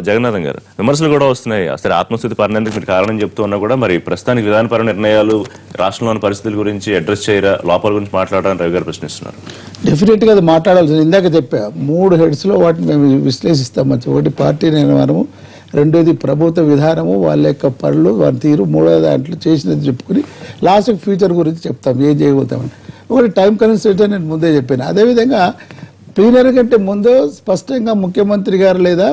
జగన్నాథం గారు విమర్శలు కూడా వస్తున్నాయి. అసలు ఆత్మస్థుతి పరిణామానికి మీరు కారణం చెప్తూ ఉన్నా కూడా మరి ప్రస్తుతానికి విధానపర నిర్ణయాలు రాష్ట్రంలోని పరిస్థితుల గురించి అడ్రస్ చేయరా, లోపాల గురించి మాట్లాడాలని రవి గారు ప్రశ్నిస్తున్నారు. డెఫినెట్ గా అది మాట్లాడాల్సి ఇందాక చెప్పా 3 హెడ్స్ లో వాటిని మేము విశ్లేషిస్తాం. ఒకటి పార్టీ నిర్మాణము, రెండోది ప్రభుత్వ విధానము, వాళ్ళ యొక్క పనులు, వాళ్ళ తీరు, మూడో దాంట్లో చేసినది చెప్పుకుని లాస్ట్ ఫ్యూచర్ గురించి చెప్తాం, ఏం చేయబోతామని. ఒకటి టైం కన్స్ట్రెయింట్ నేను ముందే చెప్పాను. అదేవిధంగా ప్లీనరీ కంటే ముందు స్పష్టంగా ముఖ్యమంత్రి గారు లేదా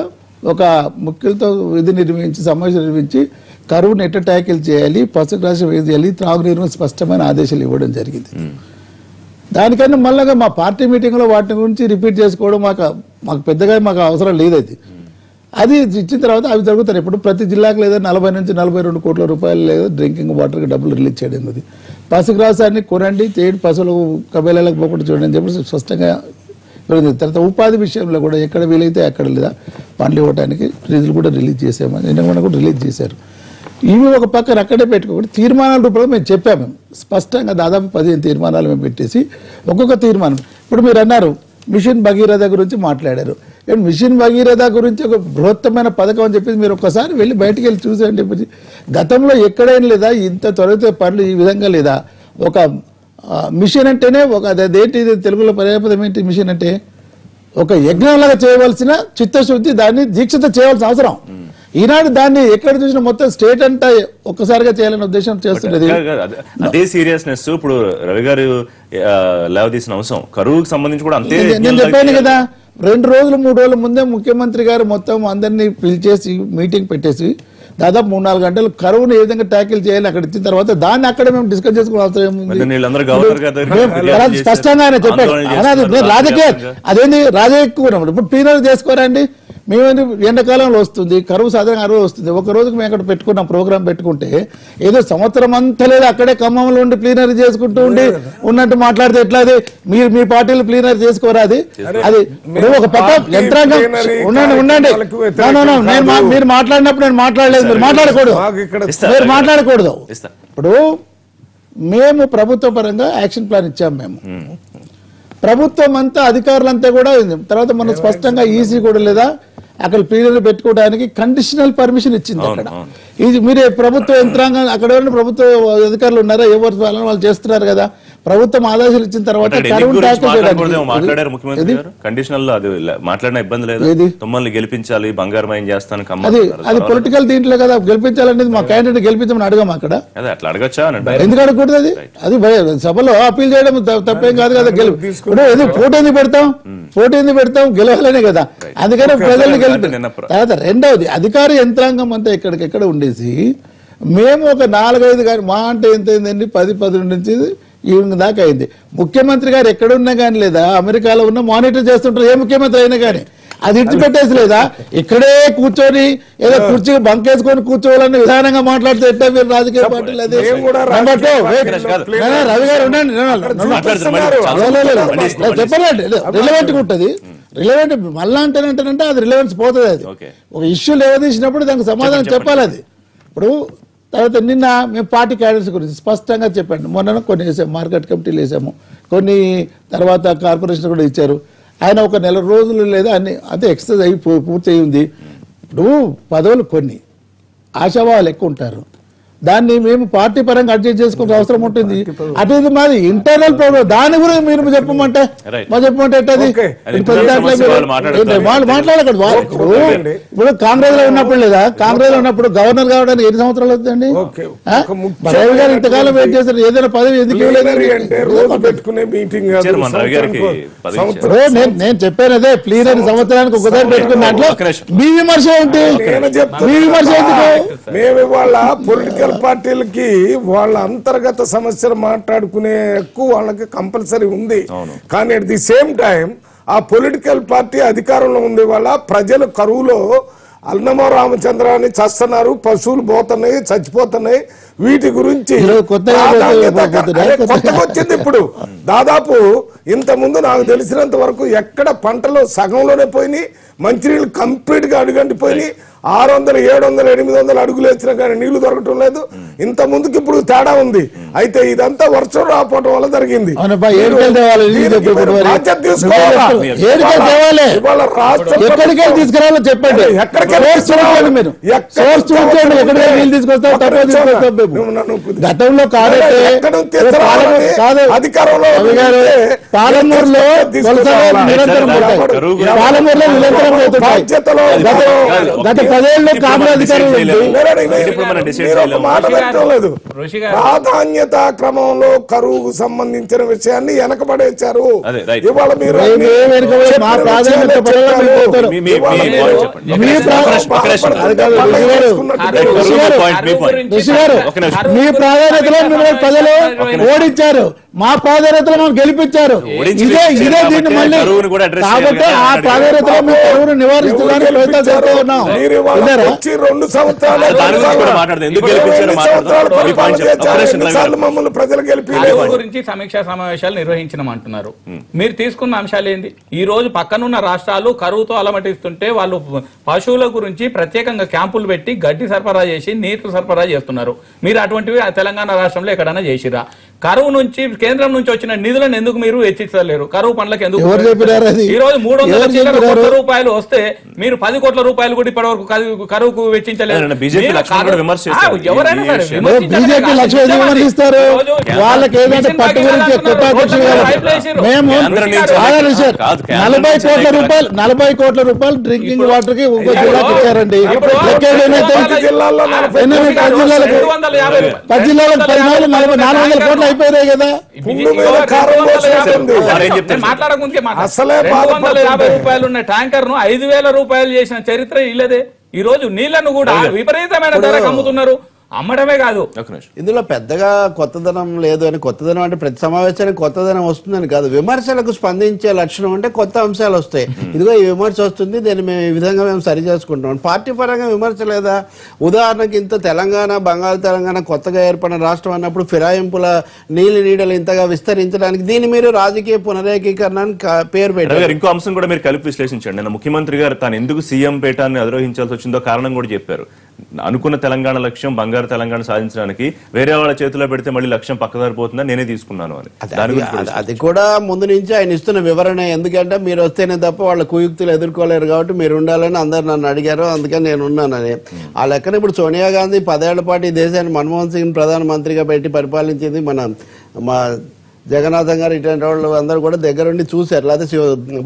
ఒక ముఖ్యులతో విధి నిర్వహించి సమావేశం నిర్వహించి కరువును ఎట్ట ట్యాకిల్ చేయాలి, పసుపు రాష్ట్రం ఏం చేయాలి, త్రాగునీరు స్పష్టమైన ఆదేశాలు ఇవ్వడం జరిగింది. దానికన్నా మళ్ళీ మా పార్టీ మీటింగ్లో వాటి గురించి రిపీట్ చేసుకోవడం మాకు పెద్దగా అవసరం లేదు. అది ఇచ్చిన తర్వాత అవి జరుగుతాయి. ఇప్పుడు ప్రతి జిల్లాకు లేదా 40 నుంచి 42 కోట్ల రూపాయలు లేదా డ్రింకింగ్ వాటర్కి డబ్బులు రిలీజ్ చేయడం. అది పసుపు రాసాన్ని కొనండి, చేయండి, పశువులు కబేళాలకు పోకుండా చూడండి అని చెప్పి స్పష్టంగా. తర్వాత ఉపాధి విషయంలో కూడా ఎక్కడ వీలైతే అక్కడ లేదా పండ్లు ఇవ్వడానికి నిధులు కూడా రిలీజ్ చేసామని నిన్న కూడా రిలీజ్ చేశారు. ఇవి ఒక పక్కన అక్కడే పెట్టుకోకుండా తీర్మానాల రూపంలో మేము చెప్పాము. స్పష్టంగా దాదాపు 15 తీర్మానాలు మేము పెట్టేసి ఒక్కొక్క తీర్మానం. ఇప్పుడు మీరు అన్నారు మిషన్ భగీరథ గురించి మాట్లాడారు. మిషన్ భగీరథ గురించి ఒక బృహత్తమైన పథకం అని చెప్పేసి మీరు ఒక్కసారి వెళ్ళి బయటికి వెళ్ళి చూసారని చెప్పేసి గతంలో ఎక్కడైనా లేదా ఇంత త్వరతో పనులు ఈ విధంగా లేదా ఒక మిషన్ అంటేనే ఒక అదేంటి తెలుగులో పర్యాపదం ఏంటి మిషన్ అంటే ఒక యజ్ఞంలాగా చేయవలసిన చిత్తశుద్ధి, దాన్ని దీక్షతో చేయవలసిన అవసరం. ఈనాడు దాన్ని ఎక్కడ చూసినా మొత్తం స్టేట్ అంతా ఒక్కసారిగా చేయాలనే ఉద్దేశం చేస్తున్నది. అదే సీరియస్నెస్ ఇప్పుడు రవి గారు లేవదీసిన అంశం కరువుకు సంబంధించి కూడా అంతే. నేను చెప్పాను కదా, 2 రోజులు 3 రోజుల ముందే ముఖ్యమంత్రి గారు మొత్తం అందరినీ పిలిచేసి మీటింగ్ పెట్టేసి దాదాపు 3-4 గంటలు కరువును ఏ విధంగా ట్యాకిల్ చేయాలి అక్కడ ఇచ్చిన తర్వాత దాన్ని అక్కడ మేము డిస్కస్ చేసుకునే అవసరం ఏముంది. స్పష్టంగా ఆయన చెప్పాడు. రాజకీయ అదేంటి రాజకీయ ఇప్పుడు ప్లీనరీ చేసుకోరండి. మేమేంటి ఎండాకాలంలో వస్తుంది కరువు, సాధారణ అరువు వస్తుంది. ఒక రోజుకి మేము అక్కడ పెట్టుకున్నాం ప్రోగ్రామ్ పెట్టుకుంటే ఏదో సంవత్సరం అంతా లేదు అక్కడే ఖమ్మంలో ఉండి ప్లీనరీ చేసుకుంటూ ఉండి ఉన్నట్టు మాట్లాడితే ఎట్లా? అది మీరు మీ పార్టీలు ప్లీనరీ చేసుకోరా? అది ఒక పక్క యంత్రాంగం ఉండండి. మీరు మాట్లాడినప్పుడు నేను మాట్లాడలేదు, మీరు మాట్లాడకూడదు. ఇప్పుడు మేము ప్రభుత్వ పరంగా యాక్షన్ ప్లాన్ ఇచ్చాము. మేము ప్రభుత్వం అంతా అధికారులంతా కూడా తర్వాత మనం స్పష్టంగా ఈసీ కూడా లేదా అక్కడ ప్లీనరీ పెట్టుకోవడానికి కండిషనల్ పర్మిషన్ ఇచ్చింది. అక్కడ ఇది మీరు ప్రభుత్వ యంత్రాంగం అక్కడ ప్రభుత్వ అధికారులు ఉన్నారా, ఎవరు వాళ్ళు చేస్తున్నారు కదా. ప్రభుత్వం ఆదేశాలు ఇచ్చిన తర్వాత గెలిపించాలి, బంగారమయం చేస్తాను, అది పొలిటికల్ దీంట్లో కదా. గెలిపించాలనేది మా క్యాండిడేట్ గెలిపించమని అడగం అక్కడ. అట్లా అడగచ్చా? ఎందుకు అడగకూడదు? అది సభలో అప్పీల్ చేయడం తప్పేం కాదు కదా. పోటీ ఎందుకు పెడతాం? గెలవాలనే కదా. అందుకని ప్రజల్ని తర్వాత రెండవది అధికార యంత్రాంగం అంతా ఎక్కడికెక్కడ ఉండేసి మేము ఒక 4-5 కానీ మా అంటే ఎంత అయిందండి 10-12 నుంచి ఈవినింగ్ దాకా అయింది. ముఖ్యమంత్రి గారు ఎక్కడున్నా కానీ లేదా అమెరికాలో ఉన్న మానిటర్ చేస్తుంటారు ఏ ముఖ్యమంత్రి అయినా కానీ. అది ఇడిచిపెట్టేసి లేదా ఇక్కడే కూర్చొని ఏదో కుర్చీ బంకేసుకొని కూర్చోవాలని విధానంగా మాట్లాడితే ఎట్టా మీరు రాజకీయ పార్టీలు? అదే రవి గారు ఉండండి, చెప్పలేండి రిలవెంట్ గా ఉంటుంది. రిలవెంట్ మళ్ళా అంటేనంటే అది రిలవెన్స్ పోతుంది. అది ఒక ఇష్యూ లేవదీసినప్పుడు దానికి సమాధానం చెప్పాలి. అది ఇప్పుడు తర్వాత నిన్న మేము పార్టీ క్యాడర్స్ గురించి స్పష్టంగా చెప్పండి. మొన్న కొన్ని వేసాము, మార్కెట్ కమిటీలు వేసాము, కొన్ని తర్వాత కార్పొరేషన్ కూడా ఇచ్చారు. ఆయన ఒక 1 నెల రోజులు లేదా అన్ని అంతే ఎక్సర్సైజ్ అయి పూర్తి అయి ఉంది. ఇప్పుడు పదవులు కొన్ని ఆశావాళ్ళు ఎక్కువ ఉంటారు. దాన్ని మేము పార్టీ పరంగా అడ్జస్ట్ చేసుకునే అవసరం ఉంటుంది. అటు మాది ఇంటర్నల్ ప్రాబ్లం. దాని గురించి మీరు చెప్పమంటే ఎట్టది? వాళ్ళు మాట్లాడకూడదు. ఇప్పుడు కాంగ్రెస్ లో ఉన్నప్పుడు లేదా కాంగ్రెస్ లో ఉన్నప్పుడు గవర్నర్ కావడానికి ఎన్ని సంవత్సరాలు అవుతుందండి? రవి గారు ఇంతకాలం వెయిట్ చేశారు. ఏదైనా పదవి ఎందుకు నేను చెప్పాను అదే ప్లీనరీ సంవత్సరానికి ఒకసారి పెట్టుకున్న దాంట్లో మీ విమర్శ ఏంటి? మీ విమర్శ ఎందుకు? పార్టీలకి వాళ్ళ అంతర్గత సమస్యలు మాట్లాడుకునే ఎక్కువ వాళ్ళకి కంపల్సరీ ఉంది. కానీ అట్ ది సేమ్ టైం ఆ పొలిటికల్ పార్టీ అధికారంలో ఉండే వాళ్ళ ప్రజలు కరువులో అన్నమో రామచంద్రాన్ని చస్తున్నారు, పశువులు పోతున్నాయి, చచ్చిపోతున్నాయి. వీటి గురించి కొత్తగా వచ్చింది. ఇప్పుడు దాదాపు ఇంత ముందు నాకు తెలిసినంత వరకు ఎక్కడ పంటలు సగంలోనే పోయినాయి, మంచినీళ్ళు కంప్లీట్ గా అడుగంటిపోయినాయి. 600, 700, 800 అడుగులు వేసినా కానీ నీళ్లు దొరకటం లేదు. ఇంత ముందుకి ఇప్పుడు తేడా ఉంది. అయితే ఇదంతా వర్షం రాకపోవడం వల్ల జరిగింది. బాధ్యత తీసుకోవాలి. తీసుకురావాలో చెప్పండి. గతంలో అధికారంలో పాలమూరులో పాలమూరులో నిరంతరం పోతున్నాయి. గత 10 ఏళ్ళు కాంగ్రెస్ అధికారులు లేదు. ప్రాధాన్యత క్రమంలో కరువుకు సంబంధించిన విషయాన్ని వెనకబడేశారు. ఇవాళ మీరు మీ ప్రాధాన్యతలో మిమ్మల్ని ప్రజలు ఓడించారు, మా ప్రాధాన్యతలో మనం గెలిపించారు. ఇదే దీన్ని మళ్ళీ కాబట్టి ఆ ప్రాధాన్యతలో మేము కరువును నివారించడానికి ప్రయత్నం చేస్తూ ఉన్నాం. 2 సంవత్సరాలు మమ్మల్ని ప్రజలు గురించి సమీక్షా సమావేశాలు నిర్వహించమంటున్నారు. మీరు తీసుకున్న అంశాలు ఏంది? ఈ రోజు పక్కనున్న రాష్ట్రాలు కరువుతో అలమటిస్తుంటే వాళ్ళు పశువుల గురించి ప్రత్యేకంగా క్యాంపులు పెట్టి గడ్డి సరఫరా చేసి నీరు సరఫరా చేస్తున్నారు. మీరు అటువంటివి తెలంగాణ రాష్ట్రంలో ఎక్కడైనా చేసిరా? కరువు నుంచి కేంద్రం నుంచి వచ్చిన నిధులను ఎందుకు మీరు వెచ్చించలేరు? కరువు పనులకు ఎందుకు? ఈ రోజు 300 కోట్ల రూపాయలు వస్తే మీరు 10 కోట్ల రూపాయలు కూడా ఇప్పటి వరకు కరువుకు వెచ్చించలేదు. ఎవరైనా విమర్శిస్తారు. వాళ్ళకి ఏదంటే పట్టు గురించి 40 కోట్ల రూపాయలు డ్రింకింగ్ వాటర్ కి ఇంకో జిల్లాకి ఇచ్చారండి. 10 జిల్లాలకు 400 కోట్లు అయిపోయాయి కదా. అసలే 250 రూపాయలు ఉన్న ట్యాంకర్ ను 5,000 రూపాయలు చేసిన చరిత్ర ఇల్లదే. ఈ రోజు నీళ్లను కూడా విపరీతమైన ధరకు అమ్ముతున్నారు. అమ్మడమే కాదు, ఇందులో పెద్దగా కొత్తదనం లేదు అని. కొత్తదనం అంటే ప్రతి సమావేశానికి కొత్తదనం వస్తుందని కాదు, విమర్శలకు స్పందించే లక్షణం అంటే కొత్త అంశాలు వస్తాయి. ఇదిగో ఈ విమర్శ వస్తుంది, దీన్ని మేము ఈ విధంగా మేము సరి చేసుకుంటాం. పార్టీ పరంగా విమర్శ లేదా? ఉదాహరణకి ఇంత తెలంగాణ, బంగారు తెలంగాణ కొత్తగా ఏర్పడిన రాష్ట్రం అన్నప్పుడు ఫిరాయింపుల నీడలు ఇంతగా విస్తరించడానికి దీన్ని మీరు రాజకీయ పునరేకీకరణ పేరు పెట్టారు. ఇంకో అంశం కూడా మీరు కలిపి విశ్లేషించండి. నిన్న ముఖ్యమంత్రి గారు తాను ఎందుకు సీఎం పీఠాన్ని అధిరోహించాల్సి వచ్చిందో కారణం కూడా చెప్పారు. అనుకున్న తెలంగాణ లక్ష్యం బంగారు తెలంగాణ సాధించడానికి వేరే వాళ్ళ చేతిలో పెడితే మళ్ళీ లక్ష్యం పక్కదారిపోతుందని నేనే తీసుకున్నాను అని. అది కూడా ముందు నుంచి ఆయన ఇస్తున్న వివరణ. ఎందుకంటే మీరు వస్తేనే తప్ప వాళ్ళ కుయుక్తులు ఎదుర్కోలేరు కాబట్టి మీరు ఉండాలని అందరు నన్ను అడిగారు, అందుకని నేను ఉన్నానని. ఆ లెక్కన ఇప్పుడు సోనియా గాంధీ 10 ఏళ్ల పాటు ఈ దేశాన్ని మన్మోహన్ సింగ్ ప్రధానమంత్రిగా పెట్టి పరిపాలించింది. మా జగన్నాథం గారు ఇటువంటి వాళ్ళు అందరూ కూడా దగ్గరుండి చూశారు. లేకపోతే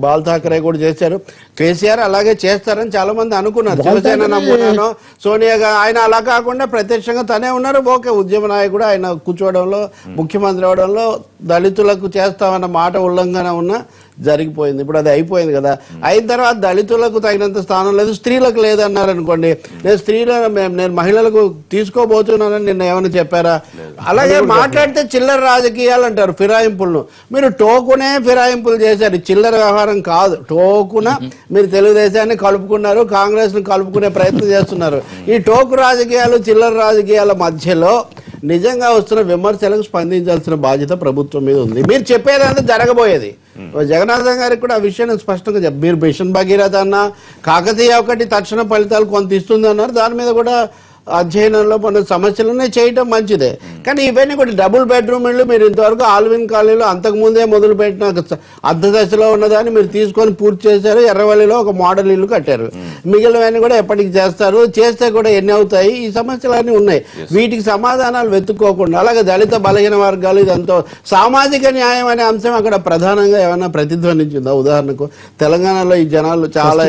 బాల్ ఠాకరే కూడా చేశారు. కేసీఆర్ అలాగే చేస్తారని చాలా మంది అనుకున్నారు. శివసేన నమ్మునాను, సోనియా గాంధీ ఆయన అలా కాకుండా ప్రత్యక్షంగా తనే ఉన్నారు. ఓకే, ఉద్యమ నాయకుడు ఆయన కూర్చోవడంలో, ముఖ్యమంత్రి అవడంలో దళితులకు చేస్తామన్న మాట ఉల్లంఘన ఉన్న జరిగిపోయింది. ఇప్పుడు అది అయిపోయింది కదా. అయిన తర్వాత దళితులకు తగినంత స్థానం లేదు, స్త్రీలకు లేదన్నారు అనుకోండి. నేను మహిళలకు తీసుకోబోతున్నానని నిన్న ఏమైనా చెప్పారా? అలాగే మాట్లాడితే చిల్లర రాజకీయాలు అంటారు ఫిరాయింపులను. మీరు టోకునే ఫిరాయింపులు చేశారు, చిల్లర వ్యవహారం కాదు. టోకున మీరు తెలుగుదేశాన్ని కలుపుకున్నారు, కాంగ్రెస్ ను కలుపుకునే ప్రయత్నం చేస్తున్నారు. ఈ టోకు రాజకీయాలు, చిల్లర రాజకీయాల మధ్యలో నిజంగా వస్తున్న విమర్శలకు స్పందించాల్సిన బాధ్యత ప్రభుత్వం మీద ఉంది. మీరు చెప్పేదంతా జరగబోయేది. జగన్నాథం గారికి కూడా ఆ విషయాన్ని స్పష్టంగా మీరు మిషన్ భగీరథ అన్న, కాకతీయ ఒకటి తక్షణ ఫలితాలు కొంత ఇస్తుంది అన్నారు. దాని మీద కూడా అధ్యయనంలో మన సమస్యలనే చేయటం మంచిదే. కానీ ఇవన్నీ కూడా డబుల్ బెడ్రూమ్ ఇళ్ళు మీరు ఇంతవరకు ఆల్విన్ కాలనీలో అంతకుముందే మొదలుపెట్టిన అర్ధ దశలో ఉన్నదాన్ని మీరు తీసుకొని పూర్తి చేశారు. ఎర్రవల్లిలో ఒక మోడల్ ఇల్లు కట్టారు. మిగిలినవన్నీ కూడా ఎప్పటికి చేస్తారు, చేస్తే కూడా ఎన్ని అవుతాయి? ఈ సమస్యలన్నీ ఉన్నాయి. వీటికి సమాధానాలు వెతుక్కోకుండా అలాగే దళిత బలహీన వర్గాలు, ఇదంతా సామాజిక న్యాయం అనే అంశం అక్కడ ప్రధానంగా ఏమైనా ప్రతిధ్వనించిందా? ఉదాహరణకు తెలంగాణలో ఈ జనాలు చాలా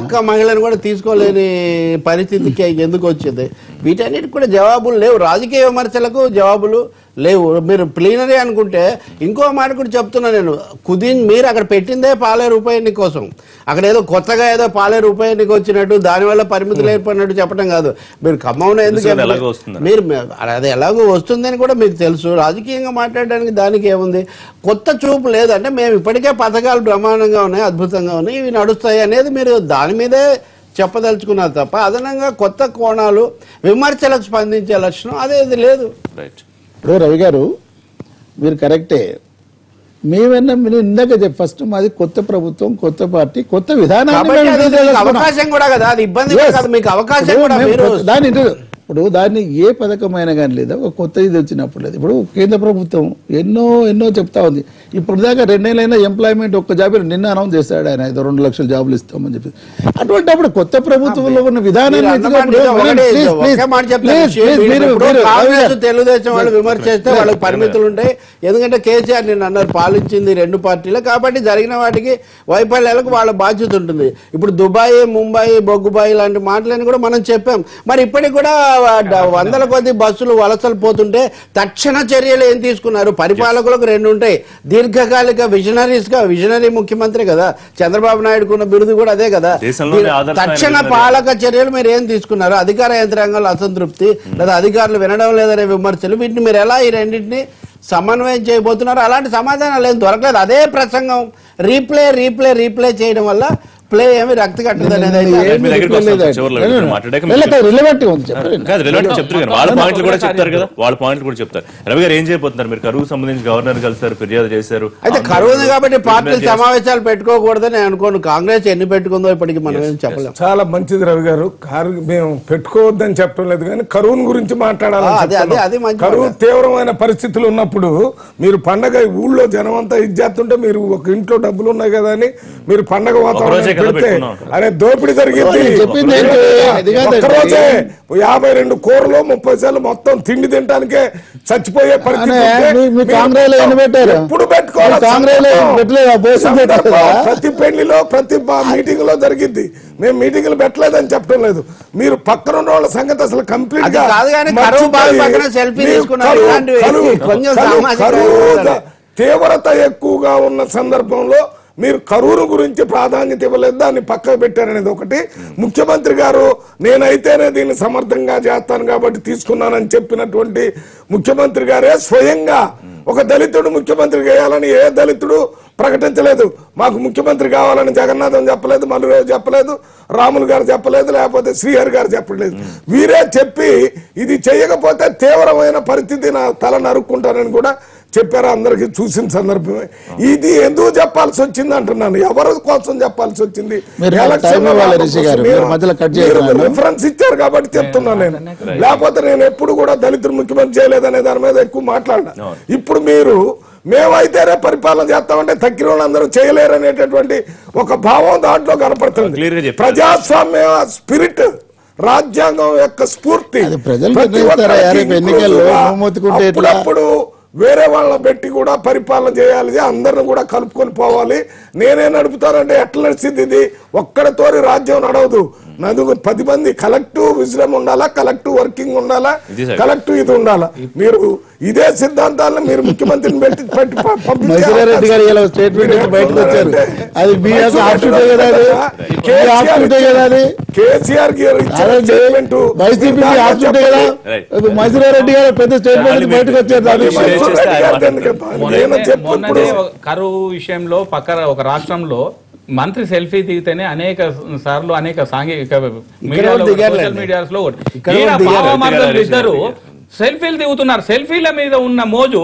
ఒక్క మహిళను కూడా తీసుకోలేని పరిస్థితికి ఎందుకు వచ్చింది? వీటన్నిటికి కూడా జవాబులు లేవు. రాజకీయ విమర్శలకు జవాబులు లేవు. మీరు ప్లీనరీ అనుకుంటే ఇంకో మాట కూడా చెప్తున్నా నేను. మీరు అక్కడ పెట్టిందే రూపాయి కోసం. అక్కడ ఏదో కొత్తగా ఏదో రూపాయి వచ్చినట్టు దానివల్ల పరిమితులు ఏర్పడినట్టు చెప్పడం కాదు. మీరు ఖమ్మంలో ఎందుకు మీరు అది ఎలాగో వస్తుందని కూడా మీకు తెలుసు. రాజకీయంగా మాట్లాడడానికి దానికి ఏముంది? కొత్త చూపు లేదంటే మేము ఇప్పటికే పథకాలు బ్రహ్మాండంగా ఉన్నాయి, అద్భుతంగా ఉన్నాయి, ఇవి నడుస్తాయి అనేది మీరు దాని మీదే చెప్పదలుచుకున్నారు తప్ప అదనంగా కొత్త కోణాలు, విమర్శలకు స్పందించే లక్షణం అదేది లేదు. ఇప్పుడు రవి గారు మీరు కరెక్టే. మేమన్నా మీరు ఇందాక ఫస్ట్ మాది కొత్త ప్రభుత్వం, కొత్త పార్టీ, కొత్త విధానాన్ని కాబట్టి మేము అది మీకు తీసుకొస్తున్నాం. అవకాశం కూడా కదా, అది ఇబ్బంది Yes. కాదు, మీకు అవకాశం కూడా మేము మీరు ఇప్పుడు దాన్ని ఏ పథకమైనా కానీ లేదా ఒక కొత్త ఇది వచ్చినప్పుడు లేదు. ఇప్పుడు కేంద్ర ప్రభుత్వం ఎన్నో చెప్తా ఉంది. ఇప్పుడు దాకా 2 నెలలైనా ఎంప్లాయ్మెంట్ ఒక్క జాబ్ నిన్న అనౌన్స్ చేస్తాడు ఆయన 2 లక్షల జాబులు ఇస్తామని చెప్పి. అటువంటి అప్పుడు కొత్త ప్రభుత్వంలో ఉన్న విధానాన్ని తెలుగుదేశం వాళ్ళు విమర్శ చేస్తే వాళ్ళకి పరిమితులు ఉంటాయి. ఎందుకంటే కేసీఆర్ నిన్న అన్నారు పాలించింది 2 పార్టీలు కాబట్టి జరిగిన వాటికి వైఫల్యాలకు వాళ్ళ బాధ్యత ఉంటుంది. ఇప్పుడు దుబాయ్, ముంబై, బొగ్గుబాయి లాంటి మాటలని కూడా మనం చెప్పాం. మరి ఇప్పటికి కూడా వందల కొద్ది బస్సులు వలసలు పోతుంటే తక్షణ చర్యలు ఏం తీసుకున్నారు? పరిపాలకులకు 2 ఉంటాయి, దీర్ఘకాలిక విజనరీ ముఖ్యమంత్రి కదా చంద్రబాబు నాయుడుకున్న బిరుదు కూడా అదే కదా. తక్షణ పాలక చర్యలు మీరు ఏం తీసుకున్నారు? అధికార యంత్రాంగాల అసంతృప్తి లేదా అధికారులు వినడం లేదనే విమర్శలు, వీటిని మీరు ఎలా ఈ రెండింటిని సమన్వయం చేయబోతున్నారు? అలాంటి సమాధానాలు ఏం దొరకలేదు. అదే ప్రసంగం రీప్లే చేయడం వల్ల ప్లే ఏమి రక్త కట్టదు అనేది వాళ్ళ పాయింట్లు కూడా చెప్తారు కదా, వాళ్ళ పాయింట్లు కూడా చెప్తారు. రవి గారు ఏం చేయబోతున్నారు? మీరు కరువు సంబంధించి గవర్నర్ కలిసారు, ఫిర్యాదు చేశారు. అయితే కరువు ఉంది కాబట్టి పార్టీలు సమావేశాలు పెట్టుకోకూడదని అనుకోను. కాంగ్రెస్ ఎన్ని పెట్టుకుందో ఇప్పటికి మనం ఏం చెప్పలేం. చాలా మంచిది రవి గారు, మేము పెట్టుకోవద్దని చెప్పడం లేదు కానీ కరువుని గురించి మాట్లాడాలి. కరువు తీవ్రమైన పరిస్థితులు ఉన్నప్పుడు మీరు పండగ ఊళ్ళో జనం అంతా ఇచ్చేస్తుంటే మీరు ఒక ఇంట్లో డబ్బులు ఉన్నాయి కదా అని మీరు పండగ వాతావరణం అరే దోపిడీ జరిగింది. ఒక్కరోజే 52 కోర్లు 30 సార్లు మొత్తం తిండి తినడానికే చచ్చిపోయే పరిస్థితి. ఎప్పుడు పెట్టుకోవాలి? ప్రతి పెళ్లిలో ప్రతి మీటింగ్ లో జరిగింది. మేము మీటింగ్లు పెట్టలేదని చెప్పడం లేదు. మీరు పక్కన ఉన్న వాళ్ళ సంగతి అసలు కంప్లీట్ గా తీవ్రత ఎక్కువగా ఉన్న సందర్భంలో మీరు కరువును గురించి ప్రాధాన్యత ఇవ్వలేదు, దాన్ని పక్కకు పెట్టారనేది ఒకటి. ముఖ్యమంత్రి గారు నేనైతేనే దీన్ని సమర్థంగా చేస్తాను కాబట్టి తీసుకున్నానని చెప్పినటువంటి ముఖ్యమంత్రి గారే స్వయంగా ఒక దళితుడు ముఖ్యమంత్రి చేయాలని ఏ దళితుడు ప్రకటించలేదు. మాకు ముఖ్యమంత్రి కావాలని జగన్నాథం చెప్పలేదు, మల్లురావు చెప్పలేదు, రాములు గారు చెప్పలేదు, లేకపోతే శ్రీహరి గారు చెప్పలేదు. వీరే చెప్పి ఇది చేయకపోతే తీవ్రమైన పరిస్థితి నా తల నరుక్కుంటానని కూడా చెప్పారు. అందరికి చూసిన సందర్భమే. ఇది ఎందుకు చెప్పాల్సి వచ్చింది అంటున్నాను, ఎవరి కోసం చెప్పాల్సి వచ్చింది? రిఫరెన్స్ ఇచ్చారు కాబట్టి చెప్తున్నాను నేను. లేకపోతే నేను ఎప్పుడు కూడా దళితులు ముఖ్యమంత్రి చేయలేదనే దాని మీద ఎక్కువ మాట్లాడినా. ఇప్పుడు మీరు మేమైతేనే పరిపాలన చేస్తామంటే తక్కిన వాళ్ళందరూ చేయలేరు అనేటటువంటి ఒక భావం దాంట్లో కనపడుతుంది. ప్రజాస్వామ్య స్పిరిట్, రాజ్యాంగం యొక్క స్ఫూర్తి అప్పుడప్పుడు వేరే వాళ్ళని పెట్టి కూడా పరిపాలన చేయాలి, అందరిని కూడా కలుపుకొని పోవాలి. నేనే నడుపుతానంటే ఎట్లా నడిచింది? ఇది ఒక్కడితోని రాజ్యం నడవదు. 10 మంది కలెక్టివ్ విజన్ ఉండాలా, కలెక్టివ్ వర్కింగ్ ఉండాలా, కలెక్టివ్ ఇది ఉండాలా. మీరు ఇదే సిద్ధాంతాలను మీరు ముఖ్యమంత్రిని పెట్టి కేసీఆర్ కరువు విషయంలో పక్కన ఒక రాష్ట్రంలో మంత్రి సెల్ఫీ దిగితేనే అనేక సార్లు అనేక సాంఘిక సోషల్ మీడియాస్ లో ఇద్దరు సెల్ఫీలు దిగుతున్నారు. సెల్ఫీల మీద ఉన్న మోజు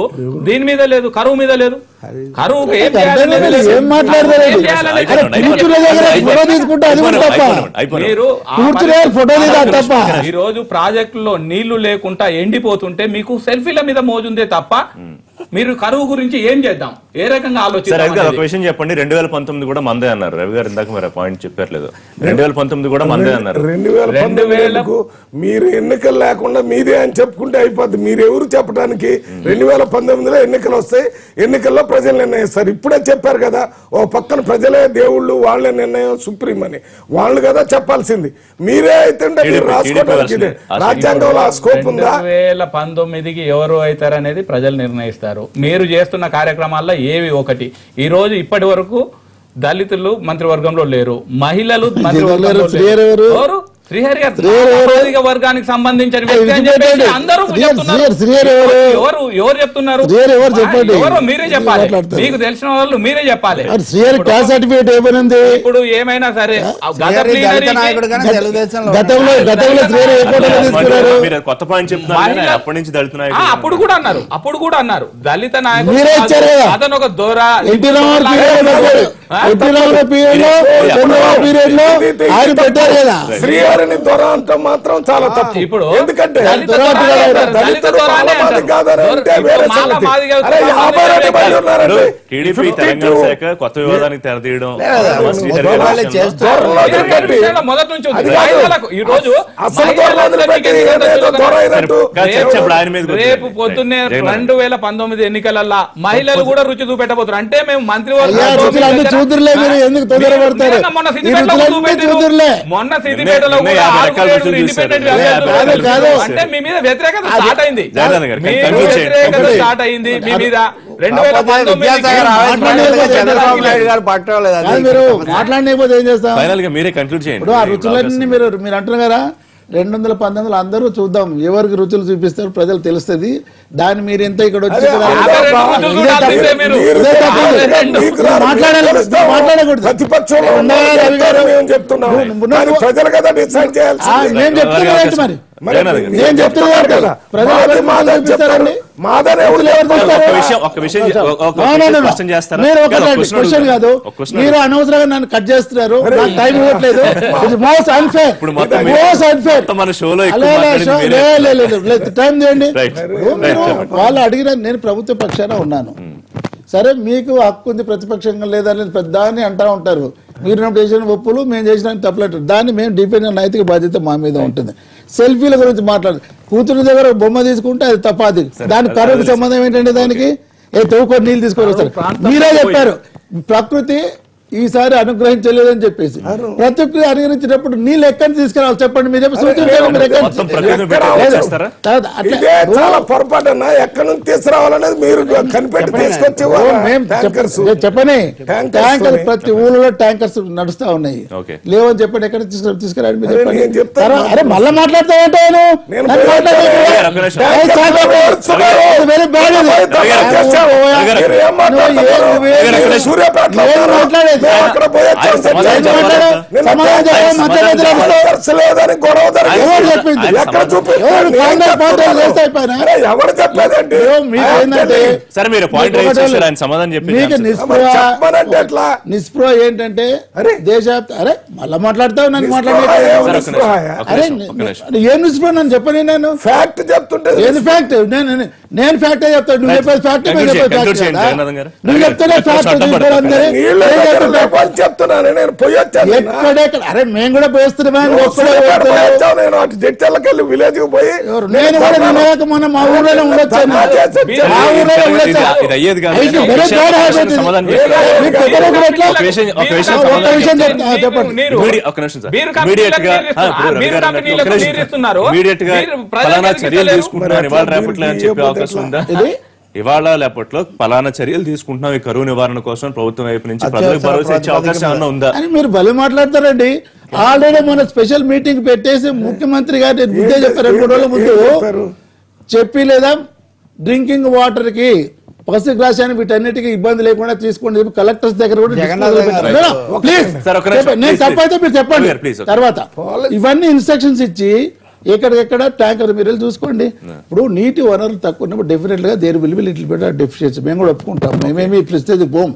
దీని మీద లేదు, కరువు మీద లేదు. కరువుకు ఏం ఈ రోజు ప్రాజెక్టులో నీళ్లు లేకుండా ఎండిపోతుంటే మీకు సెల్ఫీల మీద మోజుందే తప్ప మీరు కరువు గురించి ఏం చేద్దాం, ఏ రకంగా ఆలోచించారు? ఒక విషయం చెప్పండి. 2019 కూడా మందే అన్నారు. రవి గారు ఇందాక మరి పాయింట్ చెప్పారు. 2019 కూడా మందే అన్నారు. 2019 మీరు ఎన్నికలు లేకుండా మీదే అని చెప్పుకుంటే అయిపోద్ది. మీరెవరు చెప్పడానికి? 2019లో ఎన్నికలు వస్తాయి, ఎన్నికల్లో ప్రజలు నిర్ణయిస్తారు. ఇప్పుడే చెప్పారు కదా, ఓ పక్కన ప్రజలే దేవుళ్ళు, వాళ్ళే నిర్ణయం సుప్రీం అని. వాళ్ళు కదా చెప్పాల్సింది. మీరే అయితే రాసుకోవడానికి రాజ్యాంగంలో ఆ స్కోప్ ఉందా? 2019కి ఎవరు అవుతారు అనేది ప్రజలు నిర్ణయిస్తారు. మీరు చేస్తున్న కార్యక్రమాల్లో ఏవి ఒకటి. ఈ రోజు ఇప్పటి వరకు దళితులు మంత్రివర్గంలో లేరు, మహిళలు మంత్రివర్గంలో లేరు. శ్రీహరి గారు సామాజిక వర్గానికి సంబంధించిన వ్యక్తి అని చెప్పేసి అందరూ చెప్తున్నారు. ఎవరు చెప్తున్నారు? ఎవరు మీరే చెప్పాలి, మీకు తెలిసిన వాళ్ళు మీరే చెప్పాలి. ఇప్పుడు ఏమైనా సరే కొత్త పాయింట్ చెప్తున్నారు, అప్పటి నుంచి దళిత నాయకుడు అప్పుడు కూడా అన్నారు దళిత నాయకుడు అతను ఒక దొర. శ్రీహరిని దొర అంటే మాత్రం చాలా తప్పు. ఇప్పుడు ఎందుకంటే టీడీపీ తెలంగాణ శాఖ కొత్త వివాదానికి తెరదీయడం మొదటి నుంచి ఈ రోజు రేపు పొద్దున్నే 2019 ఎన్నికలల్లా మహిళలు కూడా రుచి చూపెట్టబోతున్నారు. అంటే మేము మంత్రివర్గం మొన్న సిద్దిపేటలో ఇండిపెండెంట్ అంటే మీ మీద వ్యతిరేకత స్టార్ట్ అయింది. వ్యతిరేకత స్టార్ట్ అయింది మీ మీద 2019 ఏం చేస్తాం? మీరే కంక్లూడ్ చేయండి. ఆ రుచులన్నీ మీరు అంటున్నారు కదా 2019 అందరూ చూద్దాం ఎవరికి రుచులు చూపిస్తారు ప్రజలు తెలుస్తుంది. దాన్ని మీరు ఎంత ఇక్కడ వచ్చి నేను చెప్తున్నాను కదా క్వశ్చన్ కాదు, మీరు అనవసరంగా నన్ను కట్ చేస్తున్నారు, నాకు టైం ఇవ్వట్లేదు. టైం చేయండి. వాళ్ళు అడిగిన నేను ప్రభుత్వ పక్షాన ఉన్నాను. సరే మీకు హక్కు ఉంది ప్రతిపక్షంగా లేదని పెద్దాన్ని అంటా ఉంటారు. మీరు చేసిన ఒప్పులు మేము చేసిన తప్పలేదు, దాన్ని మేము డిపెండ్ నైతిక బాధ్యత మా మీద ఉంటుంది. సెల్ఫీల గురించి మాట్లాడు, కూతురు దగ్గర బొమ్మ తీసుకుంటే అది తపాది, దాని కరువుకు సంబంధం ఏంటంటే దానికి తవ్వుకొని నీళ్ళు తీసుకొని వస్తారు. మీరే చెప్పారు ప్రకృతి ఈసారి అనుగ్రహించలేదని చెప్పేసి. ప్రకృతి అనుగ్రహించినప్పుడు నీళ్ళు ఎక్కడి తీసుకురావాలి చెప్పండి, మీరు పొరపాటు ఎక్కడి నుంచి తీసుకురావాలనేది మీరు కనిపెట్టి తీసుకొచ్చి చెప్పని. ట్యాంకర్ ప్రతి ఊళ్ళో ట్యాంకర్స్ నడుస్తా ఉన్నాయి, లేవని చెప్పండి ఎక్కడ తీసుకురాండి మీరు చెప్పండి. అరే మళ్ళా మాట్లాడుతూ ఉంటాను మాట్లాడేది. నిస్పృహ ఏంటంటే దేశవ్యాప్త. అరే మళ్ళా మాట్లాడతావు నన్ను మాట్లాడే ఏం నిస్పృహ నన్ను చెప్పని. నేను ఫ్యాక్ట్ చెప్తుంటే ఏది ఫ్యాక్ట్? నేను ఫ్యాక్ట్ చెప్తాను, నువ్వు చెప్పేది ఫ్యాక్ట్, నువ్వు చెప్తానే ఫ్యాక్ట్. అరే మేము కూడా పోస్తున్నాం, విలేజ్ కి పోయి నేను కూడా మొన్న మా ఊర్లోనే ఉండొచ్చాను. ఇవాళ లేపట్లో పలానా చర్యలు తీసుకుంటున్నాం ఈ కరువు నివారణ కోసం ప్రభుత్వం వైపు నుంచి ప్రజలకు భరోసా ఇచ్చే అవకాశం ఏమన్నా ఉందా అని మీరు భలే మాట్లాడతారండి. ఆల్రెడీ మన స్పెషల్ మీటింగ్ పెట్టేసి ముఖ్యమంత్రి గారు ముందే చెప్పారు 2 రోజుల ముందు చెప్పి, లేదా డ్రింకింగ్ వాటర్ కి పసి గ్రాసాన్ని వీటన్నిటికీ ఇబ్బంది లేకుండా తీసుకోండి కలెక్టర్స్ దగ్గర కూడా. నేను తప్పైతే మీరు చెప్పండి. తర్వాత ఇవన్నీ ఇన్స్ట్రక్షన్స్ ఇచ్చి ఎక్కడికెక్కడ ట్యాంకర్ మీరు చూసుకోండి. ఇప్పుడు నీటి వనరులు తక్కువ ఉన్నప్పుడు డెఫినెట్ గా there will be little bit of deficiency, మేము కూడా ఒప్పుకుంటాం. మేమేమి ప్రెస్టేజ్ పోం.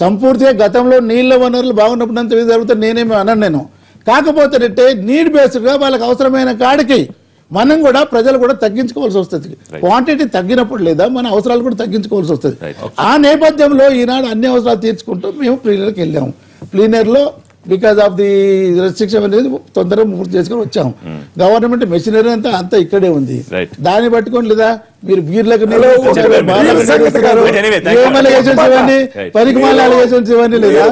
సంపూర్తిగా గతంలో నీళ్ల వనరులు బాగున్నప్పుడంత జరుగుతుంది నేనేమి అనను. నేను కాకపోతే నీడ్ బేస్డ్ గా వాళ్ళకి అవసరమైన కాడికి మనం కూడా ప్రజలు కూడా తగ్గించుకోవాల్సి వస్తుంది. క్వాంటిటీ తగ్గినప్పుడు లేదా మన అవసరాలు కూడా తగ్గించుకోవాల్సి వస్తుంది. ఆ నేపథ్యంలో ఈనాడు అన్ని అవసరాలు తీర్చుకుంటూ మేము ప్లీనర్కి వెళ్ళాము. ప్లీనర్లో బికాస్ ఆఫ్ ది రెస్ట్రిక్షన్ అనేది తొందరగా పూర్తి చేసుకొని వచ్చాము. గవర్నమెంట్ మెషినరీ అంతా ఇక్కడే ఉంది. దాన్ని పట్టుకోండి లేదా మీరు బీర్లకు పరికమాల అలిగేషన్స్ ఇవన్నీ లేదా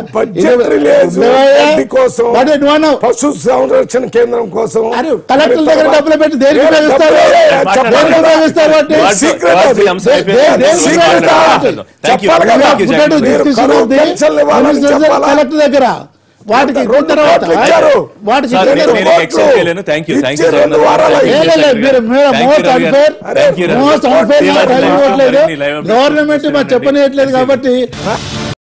పశు సంరక్షణ కేంద్రం కోసం కలెక్టర్ దగ్గర డబ్బులు పెట్టి దేనికి ఉపయోగిస్తారు? కలెక్టర్ దగ్గర వాటికి ఇచ్చిన రెండు తర్వాత కోట్లు ఇచ్చారు. వాటికి సార్, ఇచ్చిన నేను తర్వాత accept చేయలేను. Thank you. Thank you, ఇచ్చే రెండు Ravi. వారాలు Thank you, లేదు, Ravi. మీరు Thank you, మోస్ట్ Ravi గారు. Unfair Thank you, Ravi. Most unfair Srinivas driving గారు. ఇవ్వట్లేదు live updates గవర్నమెంట్ చూస్తున్నానండి. చెప్పనియట్లేదు కాబట్టి